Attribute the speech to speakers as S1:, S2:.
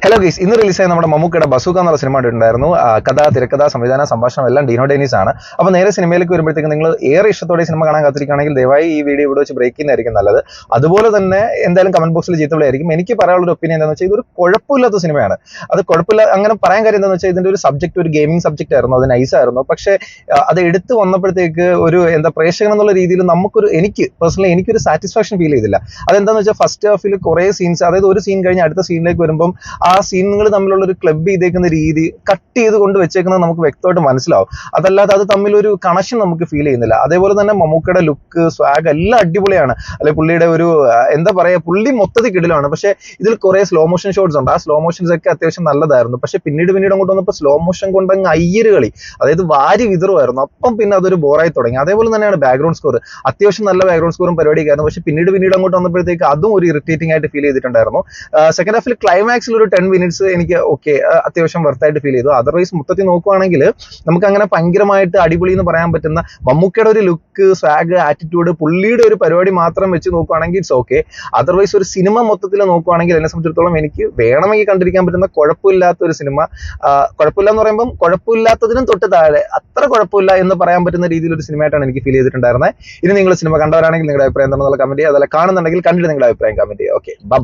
S1: Hello guys, ഇന്ന് റിലീസായ നമ്മുടെ മമ്മൂക്കയുടെ ബസൂക്ക എന്നുള്ള സിനിമ ഉണ്ടായിരുന്നു. കഥ, തിരക്കഥ, സംവിധാന, സംഭാഷണം എല്ലാം ഡീനോ ഡേനീസ് ആണ്. അപ്പോൾ നേരെ സിനിമയിലേക്ക് വരുമ്പോഴത്തേക്ക് നിങ്ങൾ ഏറെ ഇഷ്ടത്തോടെ സിനിമ കാണാൻ കാത്തിരിക്കുകയാണെങ്കിൽ ദയവായി ഈ വീഡിയോ ഇവിടെ വെച്ച് ബ്രേക്ക് ചെയ്യുന്നതായിരിക്കും നല്ലത്. അതുപോലെ തന്നെ എന്തായാലും കമന്റ് ബോക്സിൽ ചീത്തവിളിയായിരിക്കും. എനിക്ക് പറയാനുള്ള ഒരു ഒപ്പീനിയൻ എന്താണെന്ന് വെച്ചാൽ ഇതൊരു കുഴപ്പമില്ലാത്ത സിനിമയാണ്. അത് കുഴപ്പമില്ല അങ്ങനെ പറയാൻ കാര്യം എന്താണെന്ന് വെച്ചാൽ ഇതിന്റെ ഒരു സബ്ജക്ട് ഒരു ഗെയിമിംഗ് സബ്ജക്ട് ആയിരുന്നു, അത് നൈസായിരുന്നു. പക്ഷേ അത് എടുത്തു വന്നപ്പോഴത്തേക്ക് ഒരു പ്രേക്ഷകൻ എന്നുള്ള രീതിയിൽ എനിക്ക് പേഴ്സണലി എനിക്കൊരു സാറ്റിസ്ഫാക്ഷൻ ഫീൽ ചെയ്തില്ല. അതെന്താണെന്ന് വെച്ചാൽ ഫസ്റ്റ് ഹാഫിൽ കുറേ സീൻസ്, അതായത് ഒരു സീൻ കഴിഞ്ഞ് അടുത്ത സീനിലേക്ക് വരുമ്പം ആ സീനുകൾ തമ്മിലുള്ള ഒരു ക്ലബ് ചെയ്തേക്കുന്ന രീതി, കട്ട് ചെയ്ത് കൊണ്ട് വെച്ചേക്കുന്നത് നമുക്ക് വ്യക്തമായിട്ട് മനസ്സിലാവും. അതല്ലാതെ അത് തമ്മിലൊരു കണക്ഷൻ നമുക്ക് ഫീൽ ചെയ്യുന്നില്ല. അതേപോലെ തന്നെ മമ്മൂക്കയുടെ ലുക്ക്, സ്വാഗ് എല്ലാം അടിപൊളിയാണ്. അല്ലെ പുള്ളിയുടെ ഒരു പുള്ളി മൊത്തത്തിൽ കിടിലാണ്. പക്ഷേ ഇതിൽ കുറെ സ്ലോ മോഷൻ ഷോട്ട്സ് ഉണ്ട്. ആ സ്ലോ മോഷൻസ് ഒക്കെ അത്യാവശ്യം നല്ലതായിരുന്നു. പക്ഷെ പിന്നീട് അങ്ങോട്ട് വന്നപ്പോൾ സ്ലോ മോഷൻ കൊണ്ടങ്ങ് അയ്യര് കളി, അതായത് വാരി വിതറുമായിരുന്നു. അപ്പം പിന്നെ അതൊരു ബോറായി തുടങ്ങി. അതേപോലെ തന്നെയാണ് ബാക്ക്ഗ്രൗണ്ട് സ്കോർ, അത്യാവശ്യം നല്ല ബാക്ക്ഗ്രൗണ്ട് സ്കോറും പരിപാടിയൊക്കെയായിരുന്നു. പക്ഷെ പിന്നീട് അങ്ങോട്ട് വന്നപ്പോഴത്തേക്ക് അതും ഒരു ഇറിറ്റേറ്റിംഗ് ആയിട്ട് ഫീൽ ചെയ്തിട്ടുണ്ടായിരുന്നു. സെക്കൻഡ് ഹാഫിൽ ക്ലൈമാക്സിൽ ഒരു 10 മിനിറ്റ്സ് എനിക്ക് അത്യാവശ്യം വർത്തായിട്ട് ഫീൽ ചെയ്തു. അതർവൈസ് മൊത്തത്തിൽ നോക്കുവാണെങ്കിൽ നമുക്ക് അങ്ങനെ ഭയങ്കരമായിട്ട് അടിപൊളി എന്ന് പറയാൻ പറ്റുന്ന മമ്മൂക്കയുടെ ഒരു ലുക്ക്, സ്വാഗ്, ആറ്റിറ്റ്യൂഡ്, പുള്ളിയുടെ ഒരു പരിപാടി മാത്രം വെച്ച് നോക്കുവാണെങ്കിൽ ഇറ്റ്സ് ഓക്കെ. അതർവൈസ് ഒരു സിനിമ മൊത്തത്തിൽ നോക്കുവാണെങ്കിൽ എന്നെ സംബന്ധിച്ചിടത്തോളം എനിക്ക് വേണമെങ്കിൽ കണ്ടിരിക്കാൻ പറ്റുന്ന കുഴപ്പമില്ലാത്ത ഒരു സിനിമ. കുഴപ്പമില്ല എന്ന് പറയുമ്പം കുഴപ്പമില്ലാത്തതിനും തൊട്ട് താഴെ, അത്ര കുഴപ്പമില്ല എന്ന് പറയാൻ പറ്റുന്ന രീതിയിൽ ഒരു സിനിമയായിട്ടാണ് എനിക്ക് ഫീൽ ചെയ്തിട്ടുണ്ടായിരുന്നത്. ഇനി നിങ്ങൾ സിനിമ കണ്ടവരാണെങ്കിൽ നിങ്ങളുടെ അഭിപ്രായം എന്താണെന്നുള്ള കമന്റ് ചെയ്യുക. അതല്ല കാണുന്നുണ്ടെങ്കിൽ കണ്ടിട്ട് നിങ്ങളുടെ അഭിപ്രായം കമന്റ് ചെയ്യുക. Okay, by.